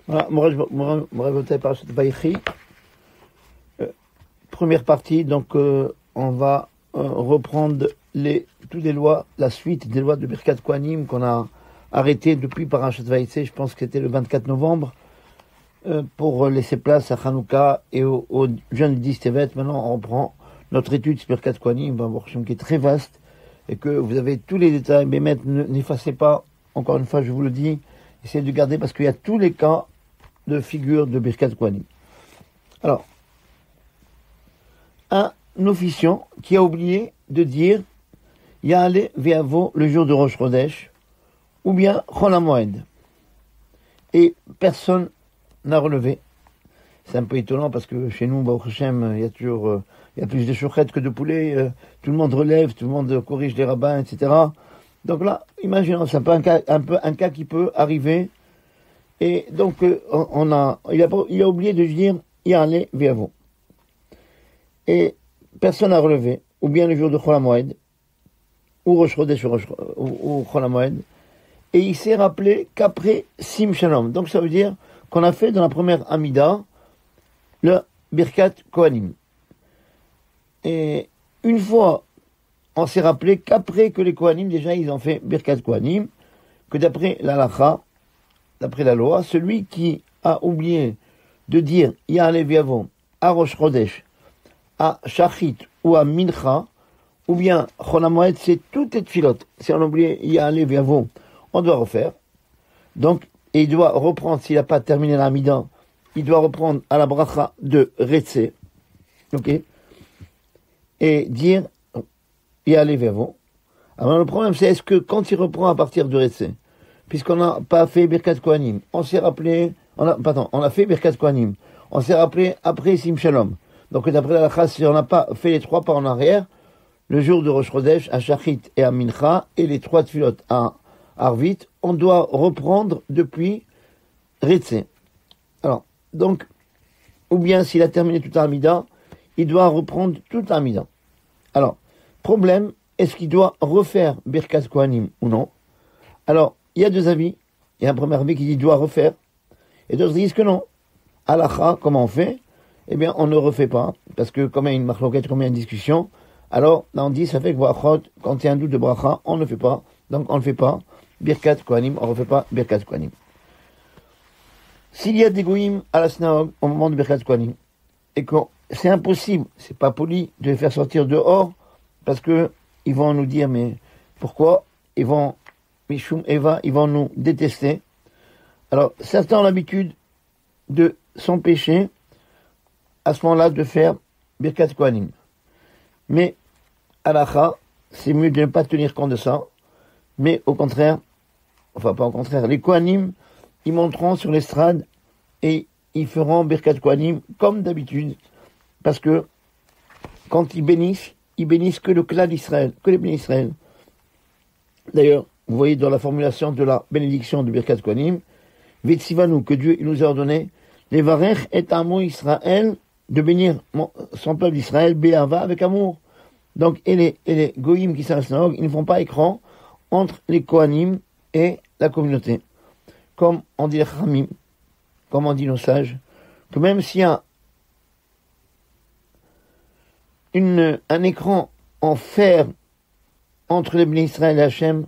Voilà, Morav Parashat Vayechi. Première partie, donc on va reprendre toutes les lois, la suite des lois de Birkat Kohanim qu'on a arrêté depuis Parashat Vayechi, je pense que c'était le 24 novembre, pour laisser place à Hanouka et au jeune Distevet. Maintenant on reprend notre étude sur Birkat Kohanim, qui est très vaste, et que vous avez tous les détails, mais maintenant n'effacez pas, encore une fois je vous le dis, essayez de garder parce qu'il y a tous les cas de figure de Birkat Kohanim. Alors, un officiant qui a oublié de dire Ya'ale ve'avo le jour de Rosh Chodesh, ou bien Chol HaMoed, et personne n'a relevé. C'est un peu étonnant parce que chez nous, Baruch Hashem, il y a plus de chouchettes que de poulets, tout le monde relève, tout le monde corrige les rabbins, etc. Donc là, imaginons, c'est un cas qui peut arriver. Et donc, il a oublié de dire Ya'ale ve'avo. Et personne n'a relevé, ou bien le jour de Chol HaMoed, ou Rosh Chodesh, ou Chol HaMoed, et il s'est rappelé qu'après Sim Shalom. Donc ça veut dire qu'on a fait dans la première Amida le Birkat Kohanim. Et une fois, on s'est rappelé qu'après que les Kohanim, déjà ils ont fait Birkat Kohanim, que d'après l'Halacha, d'après la loi, celui qui a oublié de dire Ya'ale ve'avo à Rosh Chodesh, à Shachit ou à Mincha, ou bien Chol HaMoed, c'est toutes les tfilotes. Si on a oublié Ya'ale ve'avo, on doit refaire. Donc, et il doit reprendre, s'il n'a pas terminé la Mida, il doit reprendre à la bracha de Retse, ok, et dire Ya'ale ve'avo. Alors le problème, c'est est-ce que quand il reprend à partir de Retse, puisqu'on n'a pas fait Birkat Kohanim, on s'est rappelé, on a fait Birkat Kohanim, on s'est rappelé après Sim Shalom. Donc d'après la halakha, si on n'a pas fait les 3 pas en arrière, le jour de Rosh Chodesh, à Shachit et à Mincha, et les 3 tfilotes à Arvit, on doit reprendre depuis Retse. Alors, donc, ou bien s'il a terminé toute l'Amida, il doit reprendre toute l'Amida. Alors, problème, est-ce qu'il doit refaire Birkat Kohanim ou non? Alors, il y a 2 avis. Il y a un premier avis qui dit qu'il doit refaire, et d'autres disent que non. Halakha, comment on fait? Eh bien, on ne refait pas, parce que comme il y a une machloket, comme il y a une discussion, alors là on dit, ça fait que quand il y a un doute de bracha, on ne fait pas, donc on ne fait pas Birkat Kohanim, on ne refait pas Birkat Kohanim. S'il y a des goïms à la synagogue au moment de Birkat Kohanim, et que c'est impossible, c'est pas poli de les faire sortir dehors, parce que ils vont nous dire, mais pourquoi? Mishum Eva, ils vont nous détester. Alors, certains ont l'habitude de s'empêcher à ce moment-là de faire Birkat Kohanim. Mais, halakha, c'est mieux de ne pas tenir compte de ça, mais au contraire, enfin pas au contraire, les Kohanim, ils monteront sur l'estrade et ils feront Birkat Kohanim comme d'habitude, parce que quand ils bénissent que le clan d'Israël, que les bénis d'Israël. D'ailleurs, vous voyez dans la formulation de la bénédiction de Birkat Kohanim, Vetsivanu, que Dieu il nous a ordonné, les Varech et Amo Israël, de bénir son peuple d'Israël, Béava, avec amour. Donc, et les goïms qui sont à la synagogue, ils ne font pas écran entre les Kohanim et la communauté. Comme on dit les Chamim, comme on dit nos sages, que même s'il y a un écran en fer entre les bénis d'Israël et Hachem,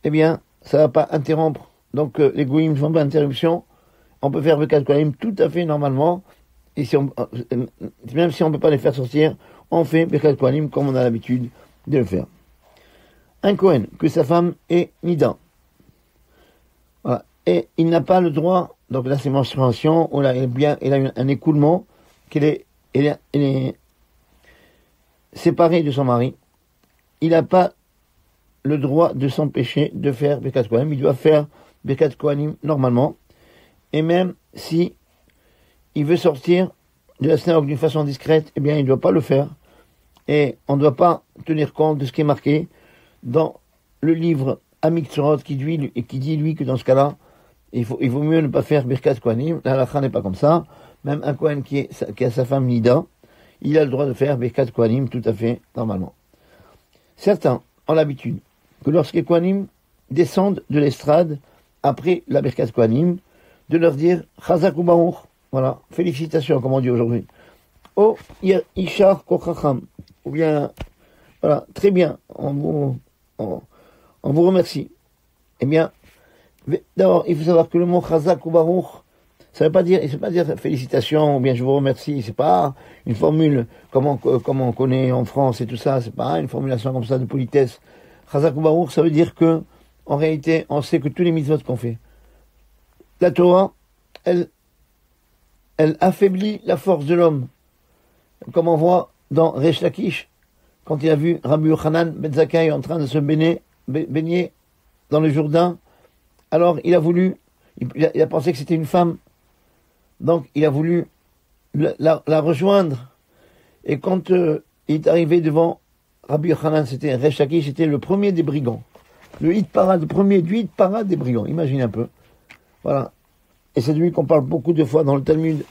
eh bien, ça ne va pas interrompre. Donc, les goïms ne font pas d'interruption. On peut faire Birkat Kohanim tout à fait normalement. Et même si on ne peut pas les faire sortir, on fait Birkat Kohanim comme on a l'habitude de le faire. Un Kohen, que sa femme est Nida. Voilà. Et il n'a pas le droit, donc là c'est menstruation, ou là il a un écoulement, qu'elle est séparée de son mari. Il n'a pas le droit de s'empêcher de faire Birkat Kohanim. Il doit faire Birkat Kohanim normalement. Et même si il veut sortir de la synagogue d'une façon discrète, eh bien, il ne doit pas le faire. Et on ne doit pas tenir compte de ce qui est marqué dans le livre Amiktzorot qui dit, lui, que dans ce cas-là, il vaut mieux ne pas faire Birkat Kohanim. La halakha n'est pas comme ça. Même un Kohen qui a sa femme Nida, il a le droit de faire Birkat Kohanim tout à fait normalement. Certains ont l'habitude que lorsque les Kohanim descendent de l'estrade après la Birkat Kohanim, de leur dire Chazak ou Baruch, voilà, félicitations, comme on dit aujourd'hui. Oh, Ishar Kochacham, ou bien, voilà, très bien, on vous remercie. Eh bien, d'abord, il faut savoir que le mot Chazak ou Baruch, ça veut pas dire félicitations, ou bien je vous remercie, c'est pas une formule comme on connaît en France et tout ça, c'est pas une formulation comme ça de politesse. Chazak ou Baruch, ça veut dire que, en réalité, on sait que tous les mitzvot qu'on fait, la Torah, elle affaiblit la force de l'homme. Comme on voit dans Resh Lakish, quand il a vu Rabbi Yochanan ben Zakkai en train de se baigner dans le Jourdain, alors il a pensé que c'était une femme, donc il a voulu la rejoindre. Et quand il est arrivé devant Rabbi Yochanan, c'était Resh Lakish, c'était le premier des brigands. Le premier du hit parade des brigands, imagine un peu. Voilà. Et c'est de lui qu'on parle beaucoup de fois dans le Talmud.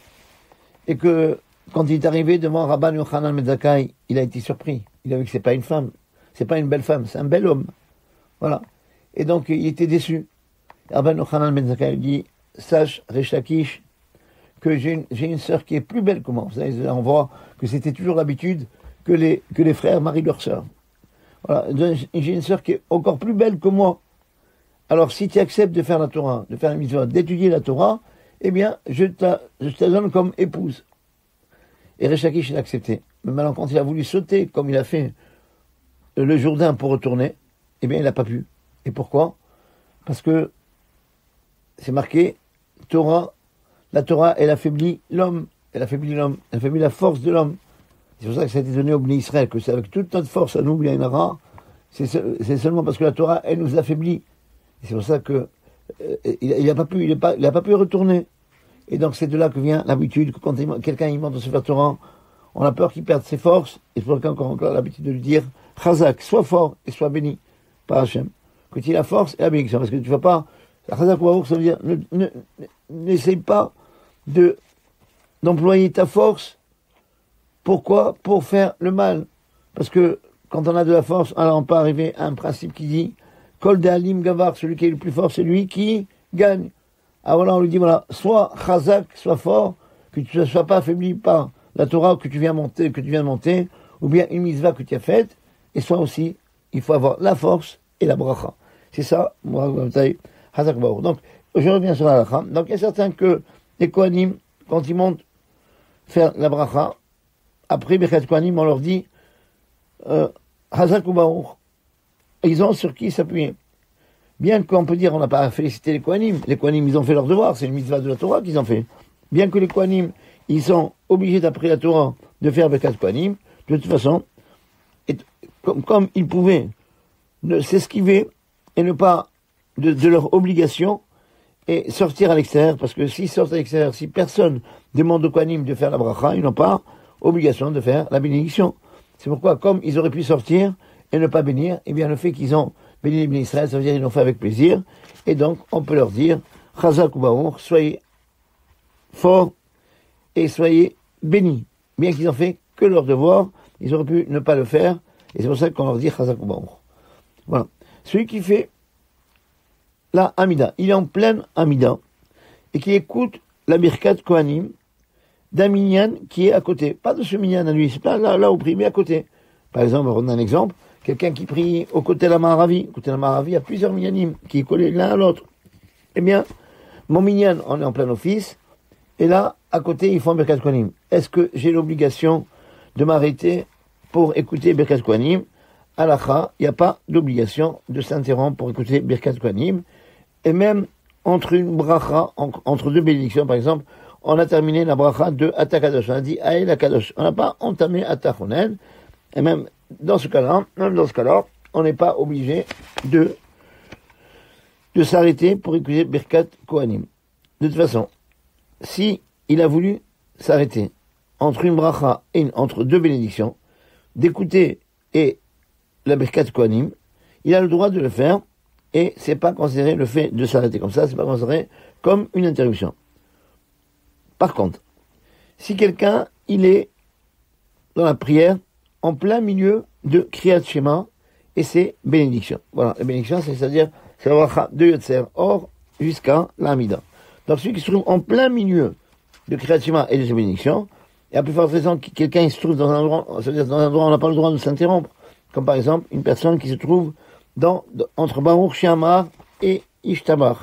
Et que, quand il est arrivé devant Rabban Yochanan ben Zakkai, il a été surpris. Il a vu que c'est pas une femme. C'est pas une belle femme, c'est un bel homme. Voilà. Et donc, il était déçu. Rabban Yochanan ben Zakkai lui dit, sache, Resh Lakish, que j'ai une sœur qui est plus belle que moi. Vous savez, on voit que c'était toujours l'habitude que les frères marient leurs sœurs. Voilà. J'ai une sœur qui est encore plus belle que moi. Alors, si tu acceptes de faire la Torah, de faire la mitzvah, d'étudier la Torah, eh bien, je te donne comme épouse. Et Resh Lakish, il a accepté. Mais maintenant, quand il a voulu sauter, comme il a fait le Jourdain pour retourner, eh bien, il n'a pas pu. Et pourquoi? Parce que c'est marqué, la Torah, elle affaiblit l'homme. Elle affaiblit la force de l'homme. C'est pour ça que ça a été donné au Bnei Israël, que c'est avec toute notre force à nous, il y en aura. C'est seulement parce que la Torah, elle nous affaiblit. C'est pour ça que il n'a pas pu retourner. Et donc c'est de là que vient l'habitude que quand quelqu'un il monte dans Sefer Torah, on a peur qu'il perde ses forces. Et c'est pour ça qu'on a encore l'habitude de lui dire Chazak, sois fort et sois béni par Hachem. Que tu aies la force et la bénédiction. Parce que tu ne vas pas. Chazak ou Baruch, ça veut dire n'essaye pas d'employer ta force. Pourquoi? Pour faire le mal. Parce que quand on a de la force, alors on peut arriver à un principe qui dit Kol de Alim Gavar, celui qui est le plus fort, c'est lui qui gagne. Alors voilà, on lui dit, voilà, sois chazak, sois fort, que tu ne sois pas affaibli par la Torah que tu viens de monter, ou bien une mitzvah que tu as faite, et soit aussi, il faut avoir la force et la bracha. C'est ça, chazak baour. Donc, je reviens sur la bracha. Donc, il est certain que les Kohanim, quand ils montent faire la bracha, après Birkat Kohanim, on leur dit, chazak ou baour. Ils ont sur qui s'appuyer. Bien qu'on peut dire on n'a pas félicité les Kohanim. Les Kohanim, ils ont fait leur devoir. C'est une mitzvah de la Torah qu'ils ont fait. Bien que les Kohanim, ils sont obligés d'après la Torah de faire Birkat Kohanim, de toute façon, comme ils pouvaient s'esquiver et ne pas de leur obligation et sortir à l'extérieur, parce que s'ils sortent à l'extérieur, si personne demande aux Kohanim de faire la bracha, ils n'ont pas obligation de faire la bénédiction. C'est pourquoi, comme ils auraient pu sortir et ne pas bénir, eh bien le fait qu'ils ont béni les Bnei Israël, ça veut dire qu'ils l'ont fait avec plaisir, et donc on peut leur dire Chazak ou Baruch, soyez forts et soyez bénis. Bien qu'ils n'ont fait que leur devoir, ils auraient pu ne pas le faire, et c'est pour ça qu'on leur dit Chazak ou Baruch. Voilà. Celui qui fait la Amida, il est en pleine Amida, et qui écoute la Birkat Kohanim d'un minyan qui est à côté. Pas de ce minyan à lui, c'est pas là au prix, mais à côté. Par exemple, on a un exemple. Quelqu'un qui prie au côté de la Maharavi. Au côté de la Maharavi, il y a plusieurs minyanim qui sont collés l'un à l'autre. Eh bien, mon minyan, on est en plein office, et là, à côté, ils font Birkat Kohanim. Est-ce que j'ai l'obligation de m'arrêter pour écouter Birkat Kohanim? Halakha, il n'y a pas d'obligation de s'interrompre pour écouter Birkat Kohanim. Et même entre une bracha, entre deux bénédictions, par exemple, on a terminé la bracha de Atakadosh. On a dit Aïe la Kadosh. On n'a pas entamé Atachonen. Et même dans ce cas-là, on n'est pas obligé de s'arrêter pour écouter Birkat Kohanim. De toute façon, si il a voulu s'arrêter entre une bracha et entre deux bénédictions, d'écouter et la Birkat Kohanim, il a le droit de le faire, et c'est pas considéré le fait de s'arrêter comme ça, c'est pas considéré comme une interruption. Par contre, si quelqu'un, il est dans la prière, en plein milieu de Kriyat Shema et ses bénédictions. Voilà, les bénédictions, c'est-à-dire, c'est la bracha de Yotzer, or, jusqu'à l'Amida. Donc celui qui se trouve en plein milieu de Kriyat Shema et de ses bénédictions, et à plus forte raison, quelqu'un il se trouve dans un endroit, c'est-à-dire dans un endroit où on n'a pas le droit de s'interrompre, comme par exemple une personne qui se trouve entre Baruch She'amar et Ishtabach.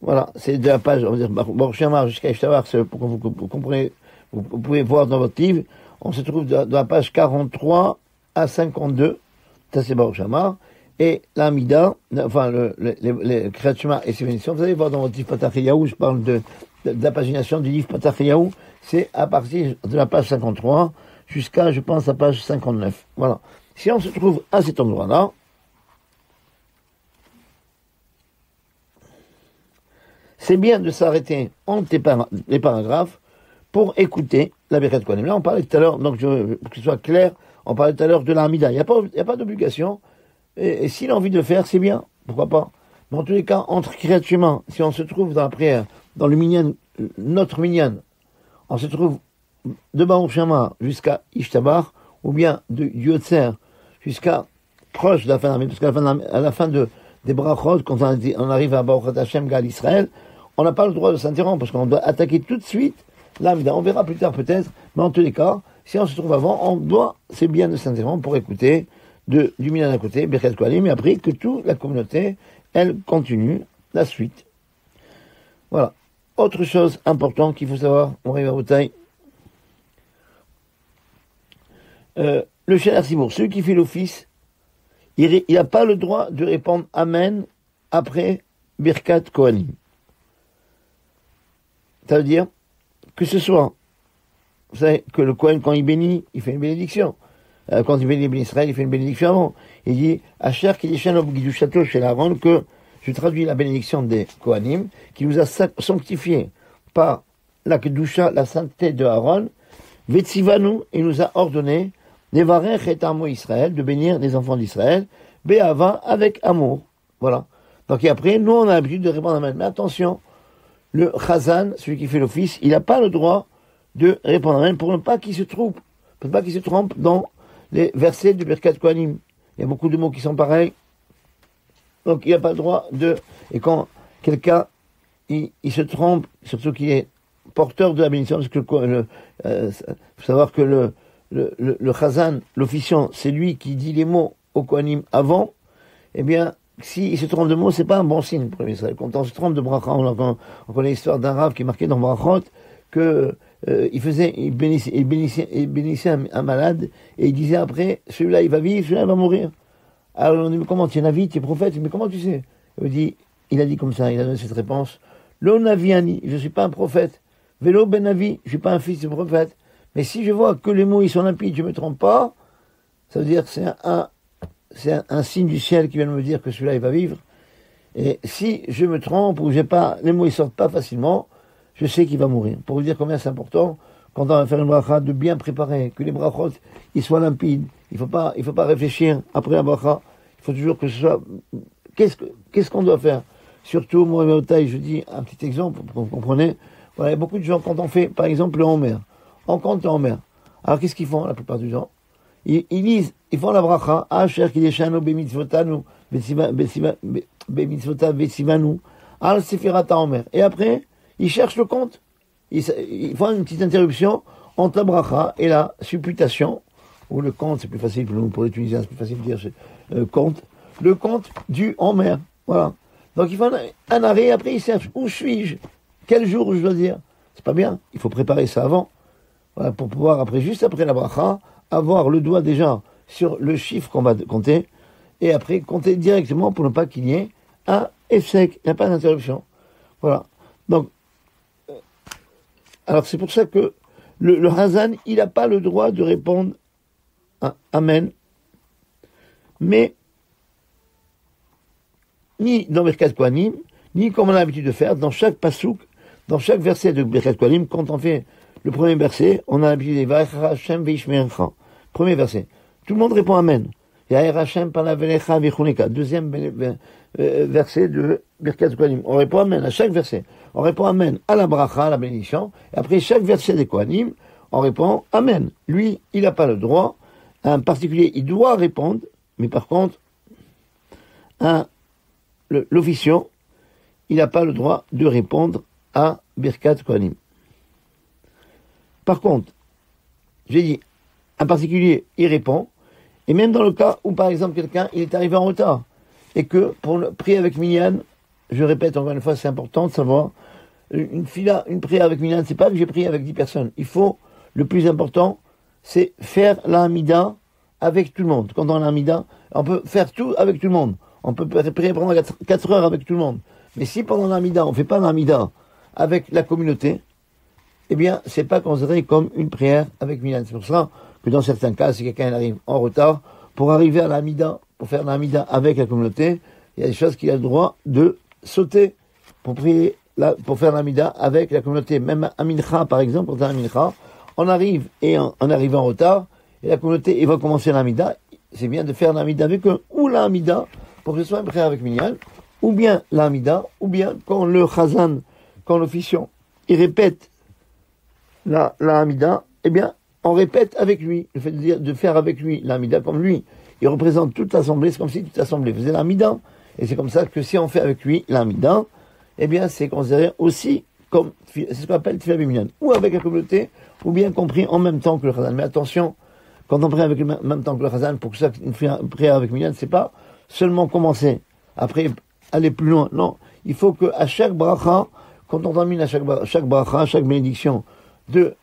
Voilà, c'est de la page, on va dire, Baruch She'amar jusqu'à Ishtabach, c'est pour que vous comprenez, vous pouvez voir dans votre livre, on se trouve de la page 43 à 52, ça c'est Baruch She'amar, et l'Amida, enfin, les Kriyat Shema et ses bénédictions, vous allez voir dans votre livre Patach Eliyahu, je parle de la pagination du livre Patach Eliyahu, c'est à partir de la page 53 jusqu'à, je pense, la page 59. Voilà. Si on se trouve à cet endroit-là, c'est bien de s'arrêter entre les paragraphes pour écouter la Birkat Kohanim. Là, on parlait tout à l'heure, donc pour que ce soit clair, on parlait tout à l'heure de l'Amida. Il n'y a pas d'obligation. Et s'il a envie de le faire, c'est bien. Pourquoi pas? Mais en tous les cas, entre Kriyat Shema, si on se trouve dans la prière, dans le minyan, notre minyan, on se trouve de Baruch She'amar jusqu'à Ishtabach, ou bien de Yotzer jusqu'à proche de la fin de l'année, parce qu'à la fin des brachot, quand on arrive à Baruch Hashem Gal Israël, on n'a pas le droit de s'interrompre, parce qu'on doit attaquer tout de suite l'Amida. On verra plus tard peut-être, mais en tous les cas, si on se trouve avant, c'est bien de s'interrompre pour écouter du minyan à côté, Birkat Kohanim, et après que toute la communauté, elle continue la suite. Voilà. Autre chose importante qu'il faut savoir, on arrive à Botaï. Le Shaliach Tzibur, celui qui fait l'office, il n'a pas le droit de répondre Amen après Birkat Kohanim. Ça veut dire que ce soit, vous savez, que le Kohen, quand il bénit, il fait une bénédiction. Quand il bénit Israël, il fait une bénédiction avant. Il dit, Asher Kidishan Obgidushato chez Aaron, que je traduis la bénédiction des Kohanim, qui nous a sanctifié par la Kedusha, la sainteté de Aaron, Vetzivanu, il nous a ordonné, Nevarech et Amo Israël, de bénir les enfants d'Israël, Be'ava, avec amour. Voilà. Donc, et après, nous, on a l'habitude de répondre Amen. Mais attention, le Chazan, celui qui fait l'office, il n'a pas le droit de répondre Amen pour ne pas qu'il se trompe dans les versets de Birkat Kohanim. Il y a beaucoup de mots qui sont pareils. Donc, il n'a pas le droit et quand quelqu'un, il se trompe, surtout qu'il est porteur de la bénédiction, parce que faut savoir que le Chazan, l'officiant, c'est lui qui dit les mots au Kohanim avant, eh bien, s'il se trompe de mots, c'est pas un bon signe pour l'Israël. Quand on se trompe de bracha, on connaît l'histoire d'un rave qui est marqué dans Brachot, que il bénissait un malade, et il disait après, celui-là il va vivre, celui-là il va mourir. Alors on dit, mais comment tu es navi, tu es prophète, mais comment tu sais? Il a dit comme ça, il a donné cette réponse, Lo naviani, je ne suis pas un prophète, Velo ben navi, je ne suis pas un fils de prophète, mais si je vois que les mots ils sont limpides, je ne me trompe pas, ça veut dire que c'est un signe du ciel qui vient de me dire que celui-là il va vivre, et si je me trompe, ou les mots ils sortent pas facilement, je sais qu'il va mourir. Pour vous dire combien c'est important, quand on va faire une bracha, de bien préparer, que les brachot, ils soient limpides. Il faut pas réfléchir après la bracha. Il faut toujours que ce soit, qu'est-ce qu'on doit faire? Surtout, moi, je dis un petit exemple, pour que vous compreniez. Voilà, il y a beaucoup de gens, quand on fait, par exemple, le Homer. On compte le Homer. Alors, qu'est-ce qu'ils font, la plupart du temps? Ils lisent, ils font la bracha, Asher Kideshanu Bemitzvotanu, Bemitzvotav Vetsivanu, Al Sefirat Homer. Et après, ils cherchent le compte. Ils font une petite interruption entre la bracha et la supputation, ou le compte, c'est plus facile pour les Tunisiens, c'est plus facile de dire compte. Le compte du Homer. Voilà. Donc ils font un arrêt, et après ils cherchent où suis-je? Quel jour je dois dire? C'est pas bien. Il faut préparer ça avant. Voilà, pour pouvoir, juste après la bracha, avoir le doigt déjà sur le chiffre qu'on va compter, et après compter directement pour ne pas qu'il y ait un efsek, il n'y a pas d'interruption. Voilà. Donc, alors c'est pour ça que le Hazan, il n'a pas le droit de répondre Amen, mais ni dans Birkat Kohanim, ni comme on a l'habitude de faire, dans chaque pasouk, dans chaque verset de Birkat Kohanim, quand on fait le premier verset, on a l'habitude de Va'echa Hashem ve'ishmerecha. Premier verset. Tout le monde répond Amen. Ya'er Hashem palavelecha v'chuneka. Deuxième verset de Birkat Kohanim. On répond Amen à chaque verset. On répond Amen à la bracha, à la bénédiction. Et après chaque verset des Kohanim, on répond Amen. Lui, il n'a pas le droit. Un particulier, il doit répondre. Mais par contre, l'officiant, il n'a pas le droit de répondre à Birkat Kohanim. Par contre, j'ai dit, un particulier, il répond, et même dans le cas où, par exemple, quelqu'un, il est arrivé en retard, et que, pour prier avec Minyan, je répète encore une fois, c'est important de savoir, une prière avec Minyan, c'est pas que j'ai prié avec 10 personnes. Il faut, le plus important, c'est faire la Hamida avec tout le monde. Quand on a la Hamida, on peut faire tout avec tout le monde. On peut prier pendant 4 heures avec tout le monde. Mais si pendant la Hamida, on fait pas la Hamida avec la communauté, eh bien, c'est pas considéré comme une prière avec Minyan. C'est pour ça que dans certains cas, si quelqu'un arrive en retard, pour arriver à la Hamida, pour faire la Hamida avec la communauté, il y a des choses qu'il a le droit de sauter pour prier, pour faire la Hamida avec la communauté. Même à Mincha, par exemple, quand on a Mincha, on arrive et on arrive en retard, et la communauté, il va commencer la Hamida, c'est bien de faire la Hamida avec eux, ou la Hamida, pour que ce soit une prière avec Minyan, ou bien la Hamida, ou bien quand le Chazan, quand l'officiant, il répète la Hamida, eh bien, on répète avec lui, le fait de faire avec lui la Hamida, comme lui, il représente toute l'assemblée, c'est comme si toute l'assemblée faisait la Hamida, et c'est comme ça que si on fait avec lui la Hamida, eh bien, c'est considéré aussi comme, c'est ce qu'on appelle Tfilah Minyan, ou avec la communauté, ou bien compris en même temps que le Chazan. Mais attention, quand on prie avec le même temps que le Chazan, pour que ça, une prière avec Minyan, c'est pas seulement commencer, après aller plus loin, non, il faut que à chaque bracha, quand on termine à chaque bracha, chaque bénédiction de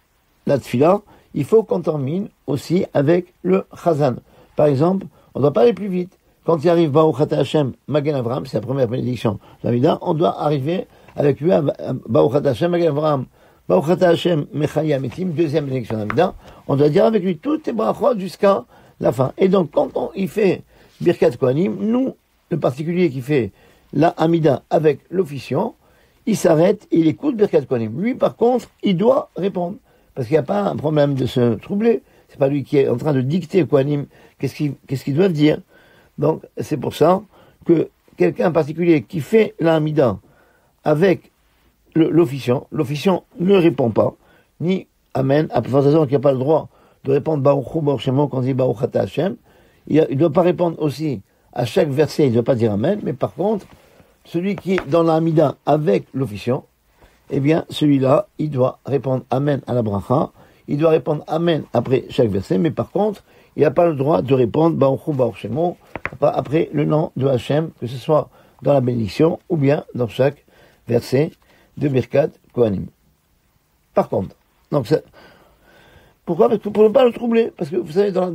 la tfila, il faut qu'on termine aussi avec le Chazan. Par exemple, on ne doit pas aller plus vite. Quand il arrive Baruch Ata Hashem Magen Avraham, c'est la première bénédiction de la Mida, on doit arriver avec lui à Baruch Ata Hashem Magen Avraham, Baruch Ata Hashem Mechaya Metim, deuxième bénédiction de la Mida, on doit dire avec lui toutes les brachot jusqu'à la fin. Et donc, quand il fait Birkat Kohanim, nous, le particulier qui fait la Hamida avec l'officiant, il s'arrête et il écoute Birkat Kohanim. Lui, par contre, il doit répondre. Parce qu'il n'y a pas un problème de se troubler. C'est pas lui qui est en train de dicter Kohanim qu'est-ce qu'ils doivent dire. Donc, c'est pour ça que quelqu'un en particulier qui fait la Hamida avec l'officiant ne répond pas, ni Amen, à plusieurs raisons qu'il n'a pas le droit de répondre Baruch Hu Baruch Shemo quand on dit Baruch Ata Hashem. Il ne doit pas répondre aussi à chaque verset, il ne doit pas dire Amen, mais par contre, celui qui est dans la Hamida avec l'officiant, eh bien, celui-là, il doit répondre Amen à la bracha, il doit répondre Amen après chaque verset, mais par contre, il n'a pas le droit de répondre Baruch Hu Baruch Shemo après le nom de Hachem, que ce soit dans la bénédiction ou bien dans chaque verset de Birkat Kohanim. Par contre, donc pourquoi? Parce que pour ne pas le troubler, parce que vous savez, dans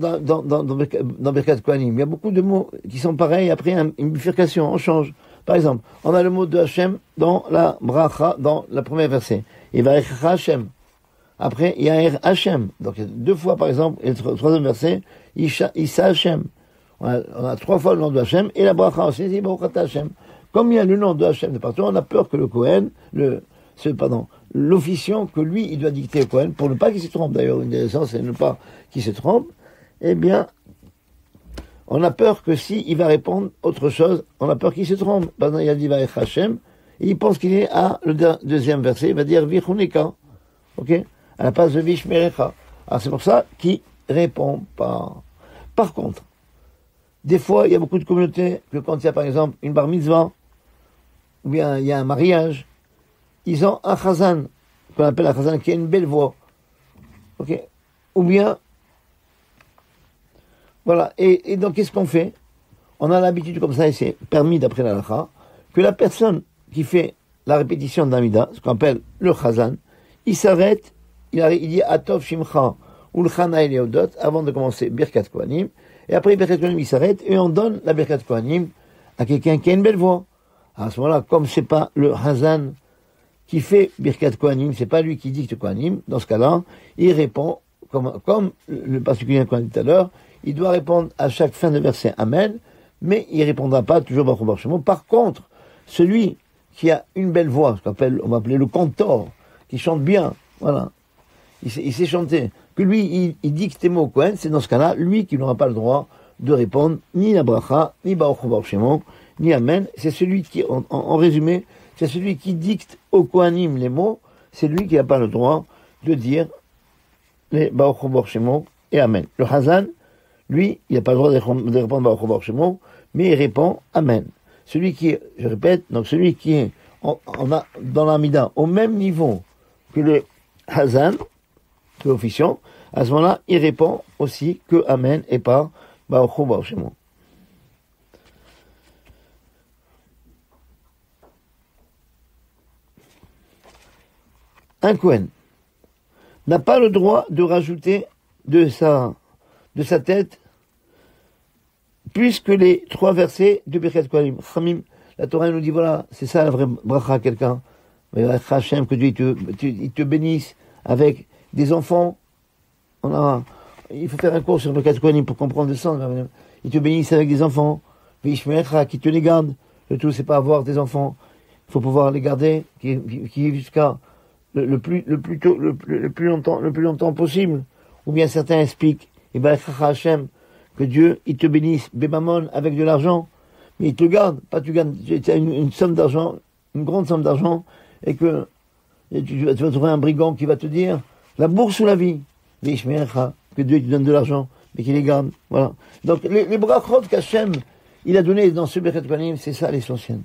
Birkat Kohanim, il y a beaucoup de mots qui sont pareils, après une bifurcation, on change. Par exemple, on a le mot de Hachem dans la bracha, dans la première verset. Il va être Hachem. Après, il y a Hachem. Donc, il y a 2 fois, par exemple, et le troisième verset, Issa Hachem. On a 3 fois le nom de Hachem, et la bracha aussi, c'est Baruch Ata Hachem. Comme il y a le nom de Hachem de partout, on a peur que le Kohen, l'officiant, que lui, il doit dicter au Kohen, pour ne pas qu'il se trompe, d'ailleurs, une des raisons, c'est ne pas qu'il se trompe, eh bien, on a peur que si il va répondre autre chose, on a peur qu'il se trompe. Par exemple, il a dit Vaïch Hashem, et il pense qu'il est à le deuxième verset, il va dire Vichuneka, ok, à la place de Vishmerecha. Alors c'est pour ça qu'il répond pas. Par contre, des fois, il y a beaucoup de communautés que quand il y a par exemple une bar mitzvah, ou bien il y a un mariage, ils ont un chazan, qu'on appelle un chazan, qui a une belle voix, ok, ou bien voilà, et donc qu'est-ce qu'on fait? On a l'habitude comme ça, et c'est permis d'après la halakha, que la personne qui fait la répétition de l'amida, ce qu'on appelle le chazan, il s'arrête, il dit Atov Shimcha ou le Chana Eliodot avant de commencer Birkat Kohanim, et après Birkat Kohanim il s'arrête et on donne la Birkat Kohanim à quelqu'un qui a une belle voix. À ce moment-là, comme c'est pas le chazan qui fait Birkat Kohanim, c'est pas lui qui dicte Kohanim, dans ce cas-là, il répond comme le particulier qu'on a dit tout à l'heure. Il doit répondre à chaque fin de verset Amen, mais il répondra pas toujours Baruch Hu Baruch Shemo. Par contre, celui qui a une belle voix, on va appeler le cantor, qui chante bien, voilà, il sait chanter, que lui, il dicte les mots au Kohen, c'est dans ce cas-là, lui qui n'aura pas le droit de répondre ni la bracha, ni Baruch Hu Baruch Shemo, ni Amen. C'est celui qui, en résumé, c'est celui qui dicte au Kohanim les mots, c'est lui qui n'a pas le droit de dire les Baruch Hu Baruch Shemo et Amen. Le Hazan, lui, il n'a pas le droit de répondre Baruch Hu Baruch Shemo, mais il répond Amen. Celui qui est, je répète, donc celui qui est on a dans l'Amida, au même niveau que le Hazan, que l'officiant, à ce moment-là, il répond aussi que Amen et pas Baruch Hu Baruch Shemo. Un Kohen n'a pas le droit de rajouter de sa tête plus que les 3 versets de Birkat Kohanim. Khamim, la Torah nous dit, voilà, c'est ça la vraie bracha à quelqu'un. Hachem, que Dieu il te bénisse avec des enfants. Il faut faire un cours sur Birkat Kohanim pour comprendre le sens. Il te bénisse avec des enfants. Vishmecha, qui te les garde. Le tout, c'est pas avoir des enfants. Il faut pouvoir les garder, qui vivent jusqu'à le plus longtemps possible. Ou bien certains expliquent, et ben, Hachem, que Dieu, il te bénisse, Bébamon, avec de l'argent, mais il te garde, pas tu gagnes, tu as une somme d'argent, une grande somme d'argent, et que tu vas trouver un brigand qui va te dire, la bourse ou la vie, que Dieu te donne de l'argent, mais qu'il les garde, voilà. Donc, les brachot qu'Hachem, il a donné dans ce Birkat Kohanim, c'est ça l'essentiel.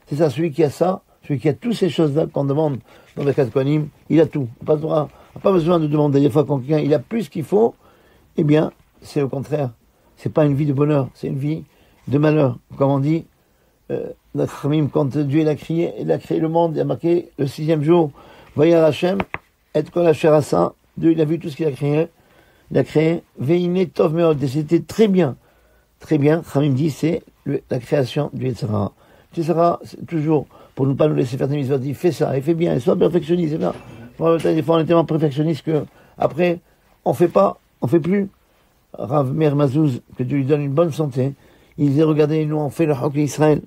C'est ça, celui qui a ça, celui qui a toutes ces choses-là qu'on demande dans Birkat Kohanim, il a tout. Pas besoin de demander. Des fois, quand quelqu'un, il a plus qu'il faut, eh bien, c'est au contraire. C'est pas une vie de bonheur, c'est une vie de malheur. Comme on dit, quand Dieu il a créé le monde, il a marqué le 6e jour, Vayar Hashem, et kol asher asa, Dieu il a vu tout ce qu'il a créé, Veine tov meod, et c'était très bien. Très bien, Khamim dit, c'est la création du Yetzirah. Yetzirah, c'est toujours, pour ne pas nous laisser faire des mitzvot, dit, fais ça, et fais bien, et sois perfectionniste, c'est bien. Des fois, on est tellement perfectionniste que, après, on fait plus. Rav Meir Mazouz, que Dieu lui donne une bonne santé, il disait, regardez, nous, on fait le Chok Israël.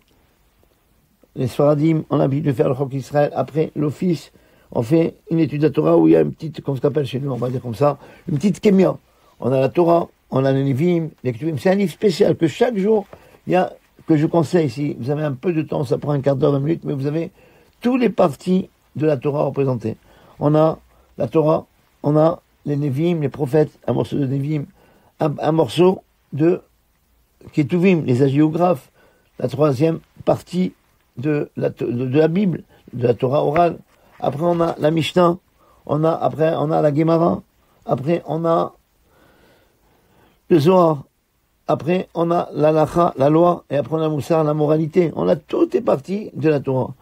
Les Sfaradim, on a l'habitude de faire le Chok Israël. Après l'office, on fait une étude de la Torah où il y a une petite, comme ça s'appelle chez nous, on va dire comme ça, une petite kémia. On a la Torah, on a les Nevim, les Ketuvim. C'est un livre spécial que chaque jour, il y a, que je conseille, si vous avez un peu de temps, ça prend un quart d'heure, 20 minutes, mais vous avez tous les parties de la Torah représentées. On a la Torah, on a les Nevim, les prophètes, un morceau de Nevim, un morceau de Ketuvim, les hagiographes, la 3e partie de la Bible, de la Torah orale. Après, on a la Mishnah, après, on a la Gemara, après, on a le Zohar, après, on a l'Alacha, la loi, et après, on a Moussar, la moralité. On a toutes les parties de la Torah.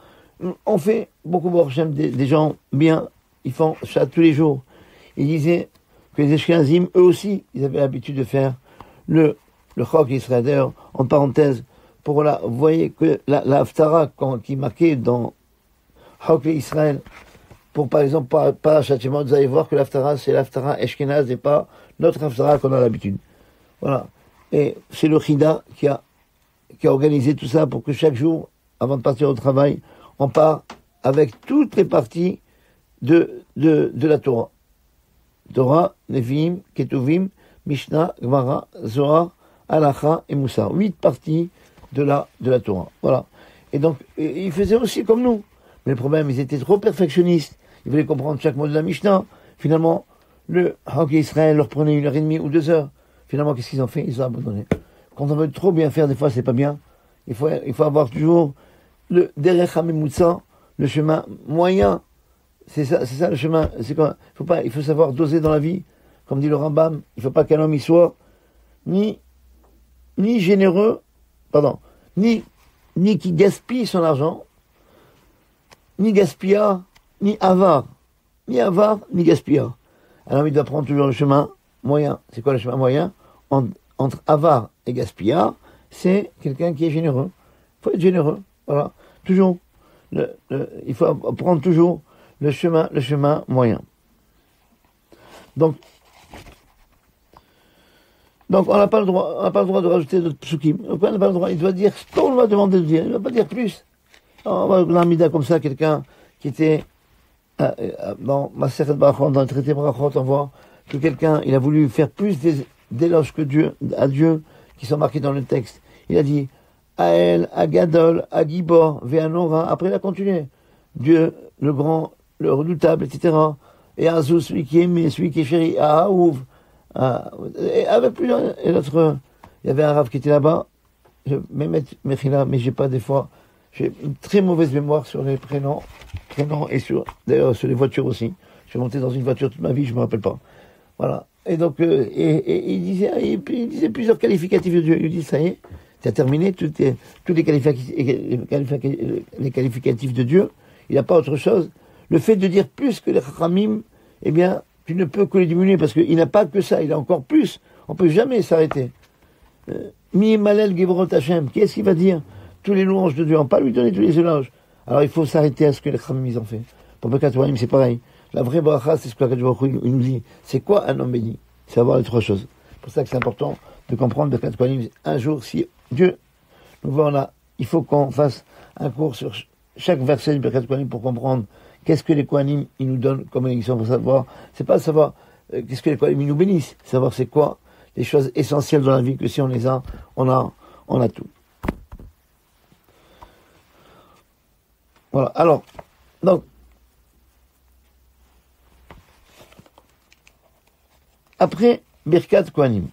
On fait beaucoup, des gens bien, ils font ça tous les jours. Ils disaient que les Ashkenazim, eux aussi, ils avaient l'habitude de faire le Chok Israël. D'ailleurs, en parenthèse, vous voyez que la Haftara qui est marquée dans Chok Israël, pour par exemple, pas châtiment, vous allez voir que l'Haftara, c'est l'Haftara Ashkenaz et pas notre Haftara qu'on a l'habitude. Voilà. Et c'est le Chida qui a organisé tout ça pour que chaque jour, avant de partir au travail, on part avec toutes les parties de la Torah. Torah, Nevi'im, Ketuvim, Mishnah, Gemara, Zohar, Halacha et Moussar. 8 parties de la Torah. Voilà. Et donc, ils faisaient aussi comme nous. Mais le problème, ils étaient trop perfectionnistes. Ils voulaient comprendre chaque mot de la Mishnah. Finalement, le Chok Israël leur prenait 1h30 ou 2 heures. Finalement, qu'est-ce qu'ils ont fait? Ils ont abandonné. Quand on veut trop bien faire, des fois, c'est pas bien. Il faut avoir toujours le Derech HaMemutza, le chemin moyen. C'est ça le chemin. C'est quoi? Il faut savoir doser dans la vie. Comme dit le Rambam, il faut pas qu'un homme y soit ni généreux, ni qui gaspille son argent, ni gaspillard, ni avare. Ni avare, ni gaspillard. Alors il doit prendre toujours le chemin moyen. C'est quoi le chemin moyen? Entre avare et gaspillard, c'est quelqu'un qui est généreux. Il faut être généreux. Voilà. Toujours. Il faut prendre toujours le chemin moyen. Donc on n'a pas le droit de rajouter d'autres psukim. On n'a pas le droit. Il doit dire ce qu'on va demander de dire. Il ne va pas dire plus. On va l'amida comme ça, quelqu'un qui était dans Masechet Brachot, dans le traité Brachot, on voit que quelqu'un, il a voulu faire plus d'éloges à Dieu, qui sont marqués dans le texte. Il a dit Ael, Agadol, Agibor, Veanora. Après, il a continué. Dieu, le grand, le redoutable, etc. Et Azou, celui qui est aimé, celui qui est chéri, Ahaouv. Et avec plusieurs. Et l'autre, il y avait un rave qui était là-bas. Je vais mettre Mechila, mais j'ai pas des fois. J'ai une très mauvaise mémoire sur les prénoms et d'ailleurs sur les voitures aussi. Je suis monté dans une voiture toute ma vie, je me rappelle pas. Voilà. Et donc, et il disait plusieurs qualificatifs de Dieu. Il dit, ça y est, tu as terminé tous les qualificatifs de Dieu. Il n'a pas autre chose. Le fait de dire plus que les Chachamim, eh bien, tu ne peux que les diminuer parce qu'il n'a pas que ça, il a encore plus. On ne peut jamais s'arrêter. Mi Malel Gevorot Hashem, qui est-ce qu'il va dire tous les louanges de Dieu? On ne peut pas lui donner tous les éloges. Alors il faut s'arrêter à ce que les Chachamim ont fait. Pour Birkat Kohanim, c'est pareil. La vraie bracha, c'est ce que la Baruch Hu nous dit. C'est quoi un homme béni? C'est avoir les trois choses. C'est pour ça que c'est important de comprendre Birkat Kohanim. Un jour, si Dieu nous voit là, il faut qu'on fasse un cours sur chaque verset de Birkat Kohanim pour comprendre qu'est-ce que les Kohanim ils nous donnent comme élection pour savoir. C'est pas savoir qu'est-ce que les Kohanim ils nous bénissent. Savoir c'est quoi les choses essentielles dans la vie que si on les a, on a tout. Voilà. Alors, donc. Après Birkat Kohanim,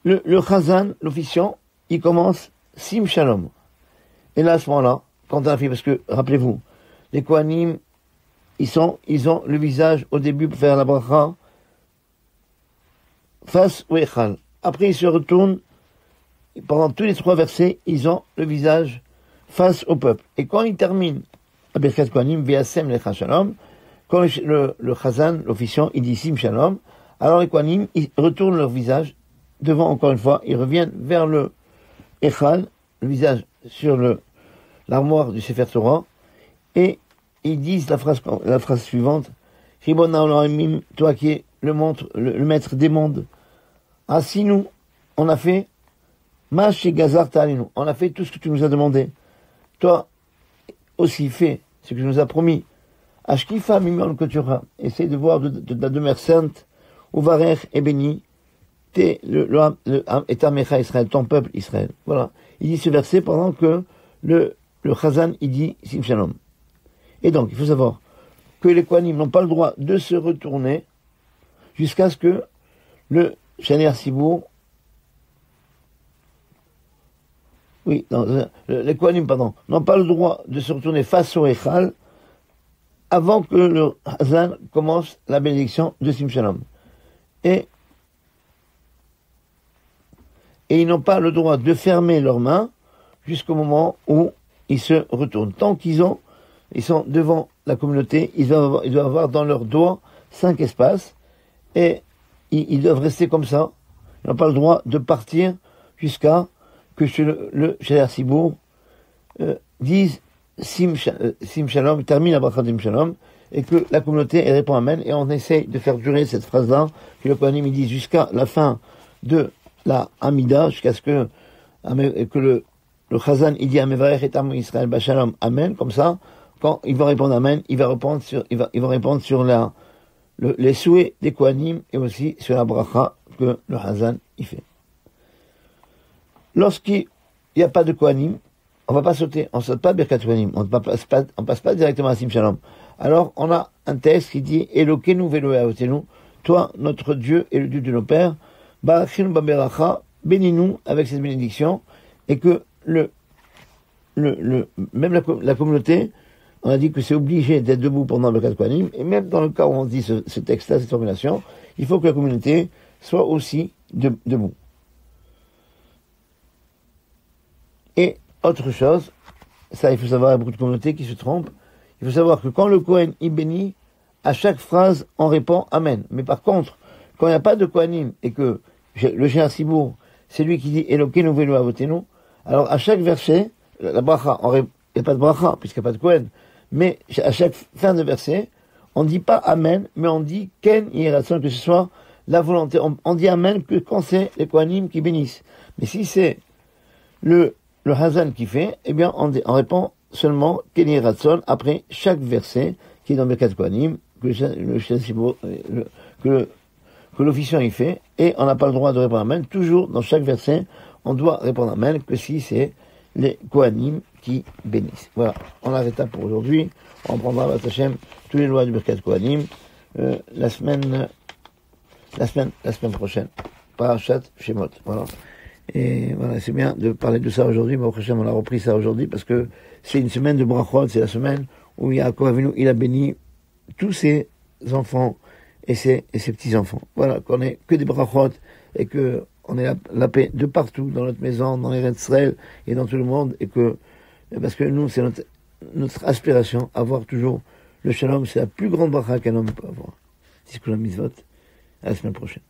le Chazan, l'officiant, il commence Sim Shalom. Et là, à ce moment-là, quand on a fait, parce que, rappelez-vous, les Kohanim, ils ont le visage au début pour faire la bracha face au Echal. Après, ils se retournent, pendant tous les 3 versets, ils ont le visage face au peuple. Et quand ils terminent à Birkat Kohanim, Ve'asem Lecha Shalom, quand le Chazan, l'officiant, il dit Sim Shalom, alors les Kohanim, ils retournent leur visage devant, encore une fois, ils reviennent vers le Echal, le visage sur l'armoire du Sefer Torah, et ils disent la phrase suivante, Ribon Haolamim, toi qui es le maître des mondes, si nous, on a fait, Mash et Gazar Ta'alinu, on a fait tout ce que tu nous as demandé. Toi aussi fais ce que tu nous as promis. Ashkifa Mimion Kotura, essaye de voir de la demeure sainte, Uvarech et béni, et Mecha Israël, ton peuple Israël. Voilà. Il dit ce verset pendant que le Chazan, il dit Sim Shalom. Et donc, il faut savoir que les Kohanim n'ont pas le droit de se retourner jusqu'à ce que le Shaner Sibour, les Kohanim, n'ont pas le droit de se retourner face au Echal avant que le Chazan commence la bénédiction de Sim Shalom. Et ils n'ont pas le droit de fermer leurs mains jusqu'au moment où ils se retournent. Tant qu'ils sont devant la communauté, ils doivent avoir dans leurs doigts 5 espaces et ils doivent rester comme ça. Ils n'ont pas le droit de partir jusqu'à que le Shader Sibour dise Sim Shalom, termine la bracha de Sim Shalom, et que la communauté elle répond Amen, et on essaye de faire durer cette phrase-là, que le Kohanim dit jusqu'à la fin de la Hamida, jusqu'à ce que le Chazan il dit Amevarech et Am Israël Bashalom Amen, comme ça, quand il va répondre Amen, il va répondre sur les souhaits des Kohanim et aussi sur la bracha que le Chazan il fait. Lorsqu'il n'y a pas de Kohanim, on va pas sauter, on saute pas Birkat Kohanim, on passe pas directement à Sim Shalom. Alors, on a un texte qui dit Elokeinu ve'Elohei avotenu, toi, notre Dieu et le Dieu de nos pères, Barachinu b'beracha, bénis-nous avec cette bénédiction, et que même la communauté, on a dit que c'est obligé d'être debout pendant le Birkat Kohanim, et même dans le cas où on dit ce texte-là, cette formulation, il faut que la communauté soit aussi debout. Et autre chose, ça il faut savoir, il y a beaucoup de communautés qui se trompent, il faut savoir que quand le Kohen il bénit, à chaque phrase on répond Amen. Mais par contre, quand il n'y a pas de Kohanim et que le Shader Sibour, c'est lui qui dit Elokeinu ve'Elohei avotenu, alors à chaque verset, la bracha, il n'y a pas de bracha puisqu'il n'y a pas de Kohen, mais à chaque fin de verset, on ne dit pas Amen, mais on dit Ken Yiratzon, que ce soit la volonté. On dit Amen que quand c'est les Kohanim qui bénissent. Mais si c'est le Hazan qui fait, eh bien, on répond seulement Ken Yiratzon après chaque verset qui est dans Birkat Kohanim, que l'officiant y fait, et on n'a pas le droit de répondre Amen. Toujours, dans chaque verset, on doit répondre Amen que si c'est les Kohanim qui bénissent. Voilà, on arrête là pour aujourd'hui. On prendra Bat Hashem tous les lois du Birkat Kohanim la semaine prochaine. Parashat Shemot. Voilà. Et voilà, c'est bien de parler de ça aujourd'hui. Mais au prochain, on a repris ça aujourd'hui parce que c'est une semaine de brachot, c'est la semaine où Yaakov Avinu, il a béni tous ses enfants et ses petits-enfants. Voilà, qu'on ait que des brachot et que on ait la paix de partout, dans notre maison, dans les Israël et dans tout le monde, et que, parce que nous, c'est notre aspiration, avoir toujours le shalom, c'est la plus grande bracha qu'un homme peut avoir. C'est ce que la mitzvot. À la semaine prochaine.